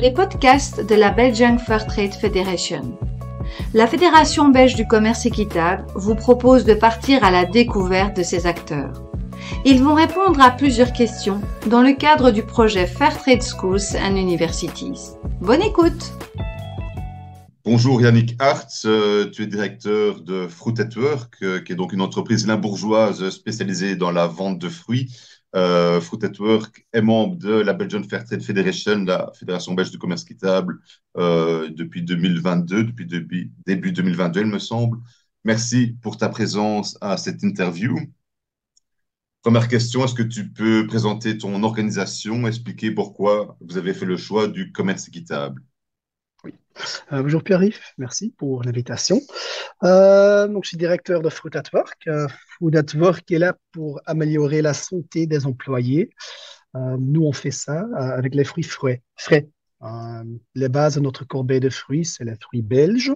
Les podcasts de la Belgian Fair Trade Federation. La Fédération belge du commerce équitable vous propose de partir à la découverte de ces acteurs. Ils vont répondre à plusieurs questions dans le cadre du projet Fair Trade Schools and Universities. Bonne écoute! Bonjour Yannick Hartz, tu es directeur de Fruit at Work, qui est donc une entreprise limbourgeoise spécialisée dans la vente de fruits. Fruit at Work est membre de la Belgian Fair Trade Federation, la Fédération belge du commerce équitable, depuis 2022, depuis début 2022, il me semble. Merci pour ta présence à cette interview. Première question, est-ce que tu peux présenter ton organisation, expliquer pourquoi vous avez fait le choix du commerce équitable? Oui. Bonjour Pierre-Yves, merci pour l'invitation. Donc, je suis directeur de Fruit at Work. Fruit at Work est là pour améliorer la santé des employés. Nous, on fait ça avec les fruits frais. Les bases de notre corbeille de fruits, c'est les fruits belges,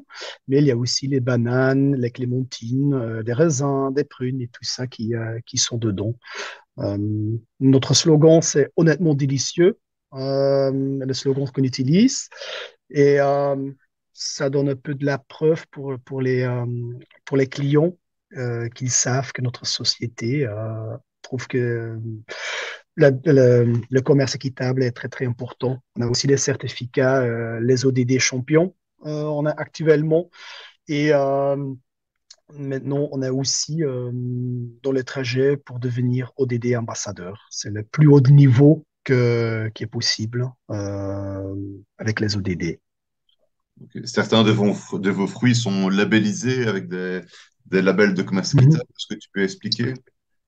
mais il y a aussi les bananes, les clémentines, des raisins, des prunes et tout ça qui sont dedans. Notre slogan, c'est honnêtement délicieux. Le slogan qu'on utilise. Et ça donne un peu de la preuve pour les clients qu'ils savent que notre société trouve que le commerce équitable est très, très important. On a aussi les certificats, les ODD champions, on a actuellement. Et maintenant, on a aussi dans le trajet pour devenir ODD ambassadeur. C'est le plus haut niveau qui est possible avec les ODD. Okay. Certains de vos fruits sont labellisés avec des labels de commerce équitable. Est-ce que tu peux expliquer?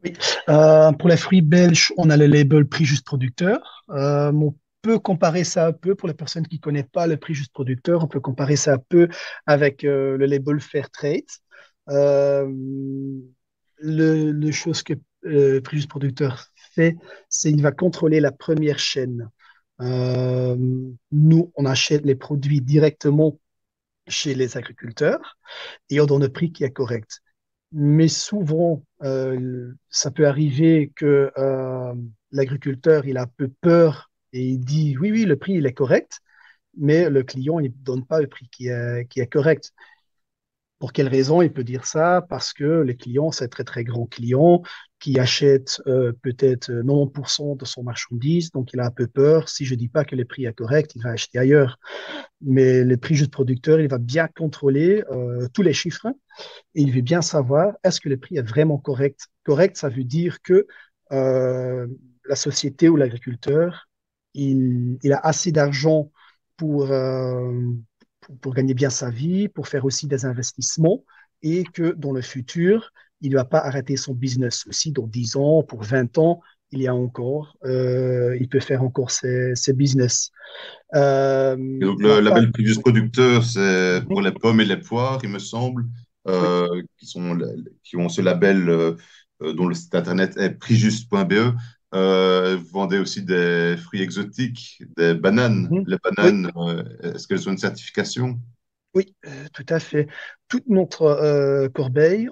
Oui. Pour les fruits belges, on a le label prix juste producteur. On peut comparer ça un peu, pour les personnes qui ne connaissent pas le prix juste producteur, on peut comparer ça un peu avec le label Fair Trade. Le chose que prix juste producteur fait, c'est qu'il va contrôler la première chaîne. Nous, on achète les produits directement chez les agriculteurs et on donne un prix qui est correct. Mais souvent, ça peut arriver que l'agriculteur, il a un peu peur et il dit, oui, oui, le prix, il est correct, mais le client, il ne donne pas le prix qui est correct. Pour quelle raison il peut dire ça? Parce que les clients, c'est très, très grands clients qui achètent peut-être 90% de son marchandise, donc il a un peu peur. Si je ne dis pas que le prix est correct, il va acheter ailleurs. Mais le prix juste producteur, il va bien contrôler tous les chiffres et il veut bien savoir est-ce que le prix est vraiment correct. Correct, ça veut dire que la société ou l'agriculteur, il a assez d'argent pour, pour gagner bien sa vie, pour faire aussi des investissements et que dans le futur, il ne va pas arrêter son business aussi dans 10 ans, pour 20 ans, il y a encore, il peut faire encore ses business. Et donc, le label prix juste producteur, c'est pour les pommes et les poires, il me semble, Oui. qui ont ce label dont le site internet est prixjuste.be. Vous vendez aussi des fruits exotiques, des bananes. Les Oui, bananes, est-ce qu'elles ont une certification? oui, tout à fait. Toute notre corbeille,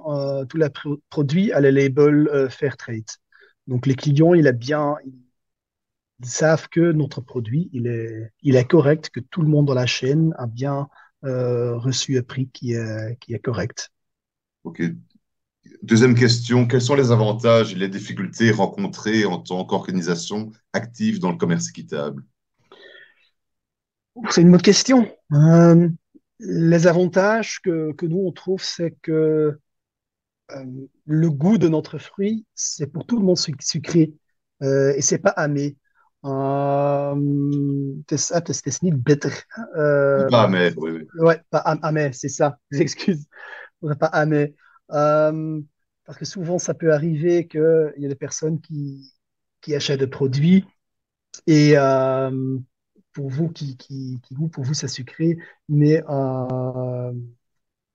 tout le produit a le label Fair Trade. Donc les clients, ils savent que notre produit, il est correct, que tout le monde dans la chaîne a bien reçu un prix qui est correct. Ok. Deuxième question, quels sont les avantages et les difficultés rencontrées en tant qu'organisation active dans le commerce équitable? C'est une bonne question. Les avantages que nous, on trouve, c'est que euh, le goût de notre fruit, c'est pour tout le monde sucré et c'est pas amé. Het is niet bitter. Pas amer, oui, oui. Ouais, pas amer, c'est ça. J'excuse. Pas amer. Euh, Parce que souvent, ça peut arriver qu'il y a des personnes qui achètent des produits et pour vous, qui goût, pour vous, c'est sucré, mais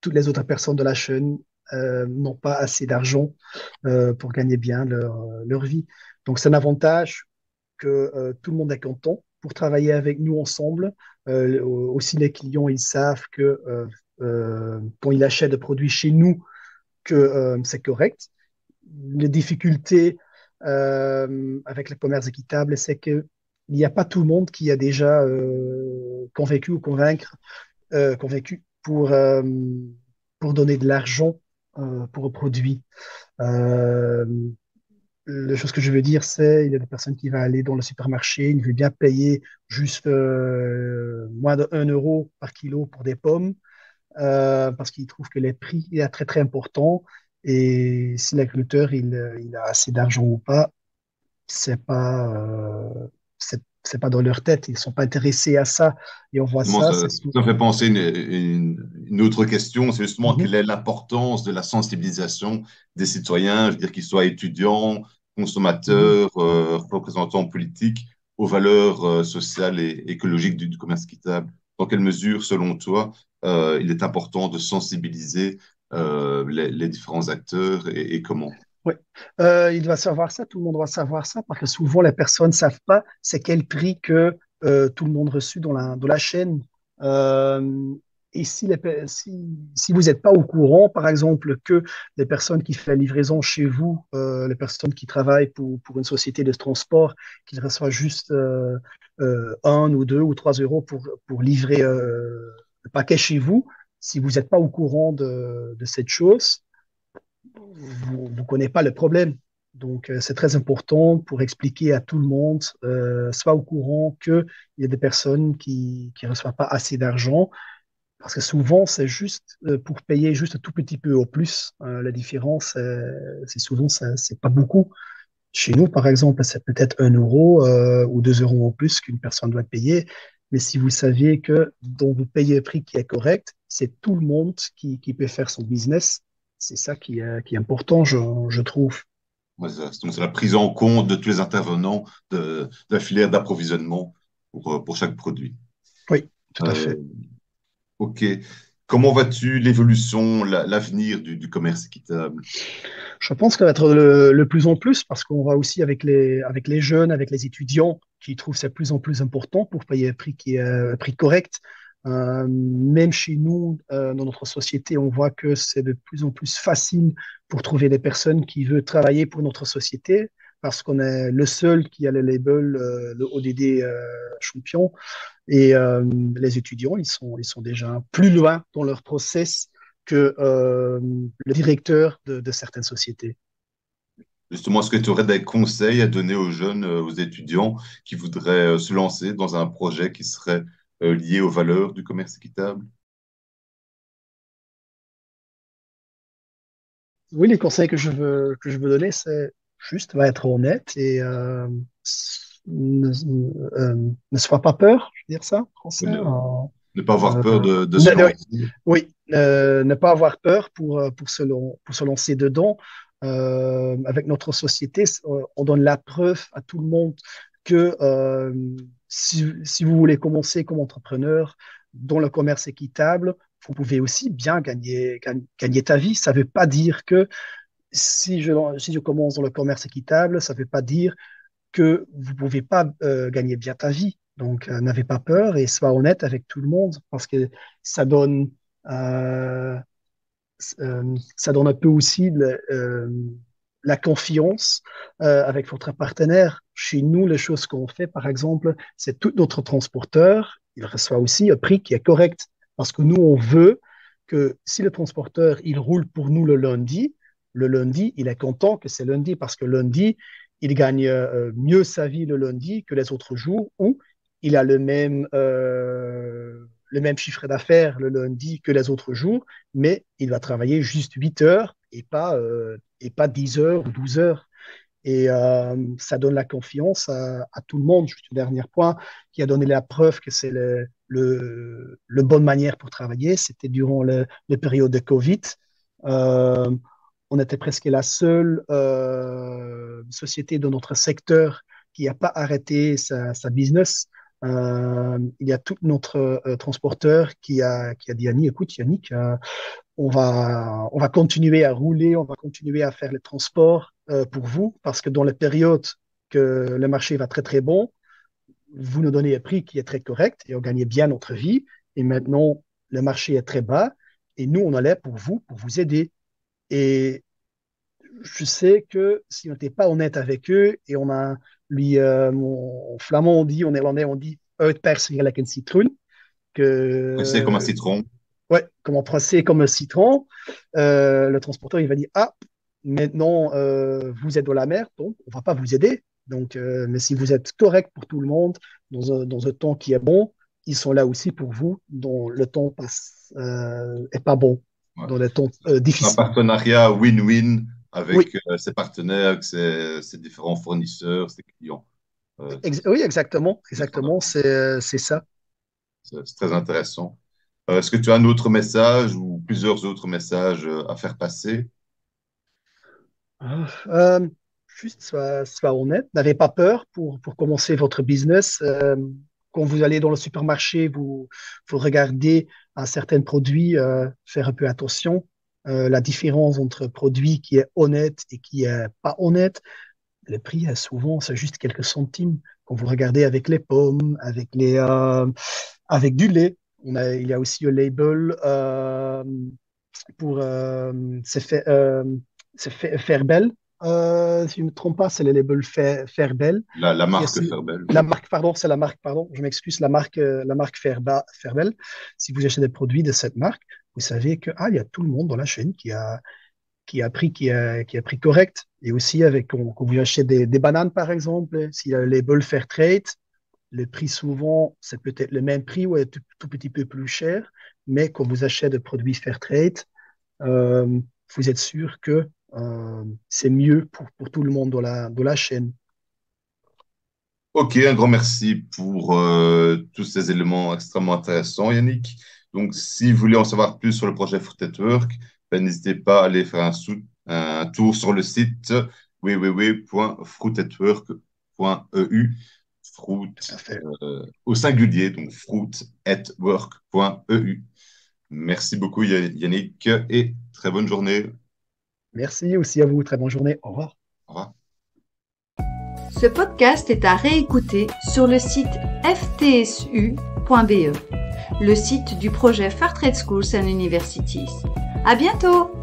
toutes les autres personnes de la chaîne n'ont pas assez d'argent pour gagner bien leur vie. Donc, c'est un avantage que tout le monde est content pour travailler avec nous ensemble. Aussi, les clients, ils savent que quand ils achètent des produits chez nous, que c'est correct. Les difficultés avec le commerce équitable, c'est que il n'y a pas tout le monde qui a déjà convaincu ou convaincu pour donner de l'argent pour un produit. Euh, la chose que je veux dire, c'est il y a des personnes qui vont aller dans le supermarché, ils veulent bien payer juste moins de 1 euro par kilo pour des pommes parce qu'ils trouvent que les prix est très très important. Et si l'agriculteur il a assez d'argent ou pas, c'est pas c'est pas dans leur tête. Ils sont pas intéressés à ça. Et on voit Justement, ça, c'est ça me fait penser une autre question, c'est justement Mhm, quelle est l'importance de la sensibilisation des citoyens, je veux dire qu'ils soient étudiants, mhm. consommateurs, représentants politiques, aux valeurs sociales et écologiques du commerce équitable. Dans quelle mesure, selon toi, il est important de sensibiliser les différents acteurs et comment? Oui. Il doit savoir ça, tout le monde doit savoir ça, parce que souvent les personnes ne savent pas c'est quel prix que tout le monde reçu dans la chaîne. Euh, et si vous n'êtes pas au courant, par exemple, que les personnes qui font la livraison chez vous, les personnes qui travaillent pour une société de transport, qu'ils reçoivent juste 1 ou 2 ou 3 euros pour livrer le paquet chez vous, si vous n'êtes pas au courant de cette chose, vous ne connaissez pas le problème. Donc, c'est très important pour expliquer à tout le monde, soit au courant qu'il y a des personnes qui ne reçoivent pas assez d'argent, parce que souvent, c'est juste pour payer juste un tout petit peu au plus. La différence, c'est souvent, c'est pas beaucoup. Chez nous, par exemple, c'est peut-être 1 euro ou 2 euros en plus qu'une personne doit payer. Mais si vous saviez que donc vous payez un prix qui est correct, c'est tout le monde qui peut faire son business. C'est ça qui est important, je trouve. Ouais, c'est la prise en compte de tous les intervenants de la filière d'approvisionnement pour chaque produit. Oui, tout à Euh, fait. ok. Comment vois-tu l'évolution, l'avenir du commerce équitable? Je pense que ça va être le plus en plus parce qu'on va aussi avec les jeunes, avec les étudiants qui trouvent ça de plus en plus important pour payer un prix qui est un prix correct. Même chez nous, dans notre société, on voit que c'est de plus en plus facile pour trouver des personnes qui veulent travailler pour notre société parce qu'on est le seul qui a le label, le ODD champion. Et les étudiants, ils sont déjà plus loin dans leur process que le directeur de certaines sociétés. Justement, est-ce que tu aurais des conseils à donner aux jeunes, aux étudiants qui voudraient se lancer dans un projet qui serait lié aux valeurs du commerce équitable? Oui, les conseils que je veux donner, c'est juste va être honnête et ne, euh, ne sois pas peur, je veux dire ça en français. Ne, ne pas avoir Euh, peur de se oui, lancer. oui, ne pas avoir peur pour se lancer dedans. Avec notre société, on donne la preuve à tout le monde que si vous voulez commencer comme entrepreneur dans le commerce équitable, vous pouvez aussi bien gagner ta vie. Ça ne veut pas dire que si je commence dans le commerce équitable, ça ne veut pas dire que vous ne pouvez pas gagner bien ta vie. Donc, n'avez pas peur et sois honnête avec tout le monde parce que ça donne, euh, ça donne un peu aussi la confiance avec votre partenaire. Chez nous, les choses qu'on fait, par exemple, c'est tout notre transporteur, il reçoit aussi un prix qui est correct parce que nous, on veut que si le transporteur, il roule pour nous le lundi, il est content que c'est lundi parce que lundi, il gagne mieux sa vie le lundi que les autres jours où il a le même chiffre d'affaires le lundi que les autres jours, mais il va travailler juste 8 heures et pas 10 heures ou 12 heures. Et ça donne la confiance à tout le monde. Juste le dernier point qui a donné la preuve que c'est le bonne manière pour travailler, c'était durant le période de Covid. Euh, on était presque la seule société de notre secteur qui n'a pas arrêté sa business. Il y a tout notre transporteur qui a dit Yannick, écoute Yannick, on va continuer à rouler, on va continuer à faire les transports pour vous parce que dans la période que le marché va très très bon, vous nous donnez un prix qui est très correct et on gagne bien notre vie. Et maintenant, le marché est très bas et nous, on est là pour vous aider. Et je sais que si on n'était pas honnête avec eux et on a, lui, en flamand, on dit, en néerlandais, on dit, uitpersen gelijk een citroen. Pressé comme un citron. Ouais, comment presser comme un citron. Le transporteur, il va dire, ah, maintenant, vous êtes dans la merde, donc on va pas vous aider. Donc, mais si vous êtes correct pour tout le monde, dans un temps qui est bon, ils sont là aussi pour vous, dont le temps est pas bon, Ouais. dans le temps Un difficile. partenariat win-win Oui, avec ses partenaires, avec ses différents fournisseurs, ses clients. oui, exactement, C'est très intéressant. c'est ça. C'est très intéressant. Est-ce que tu as un autre message ou plusieurs autres messages à faire passer? Ah, juste, sois honnête, n'avez pas peur pour commencer votre business. Quand vous allez dans le supermarché, vous regardez un certain produit, faire un peu attention. La différence entre produit qui est honnête et qui est pas honnête, le prix, souvent, c'est juste quelques centimes. Quand vous regardez avec les pommes, avec du lait, il y a aussi un label pour Fairbel. Si je ne me trompe pas, c'est le label Fairbel. La Qui marque est, Ferbel. la marque, pardon, c'est la marque, pardon, je m'excuse, la marque Fairbel. Si vous achetez des produits de cette marque, vous savez que il y a tout le monde dans la chaîne qui a pris correct. Et aussi, quand vous achetez des bananes, par exemple, s'il y a le label Fairtrade, le prix souvent, c'est peut-être le même prix ou est tout petit peu plus cher, mais quand vous achetez des produits Fairtrade, euh, vous êtes sûr que c'est mieux pour tout le monde dans la chaîne. Ok, un grand merci pour tous ces éléments extrêmement intéressants, Yannick. Donc, si vous voulez en savoir plus sur le projet Fruit at Work, ben, n'hésitez pas à aller faire un tour sur le site www.fruitatwork.eu. Fruit Tout à fait. au singulier, donc fruitatwork.eu. Merci beaucoup, Yannick, et très bonne journée. Merci aussi à vous. Très bonne journée. Au revoir. Au revoir. Ce podcast est à réécouter sur le site ftsu.be, le site du projet Fairtrade Schools and Universities. À bientôt!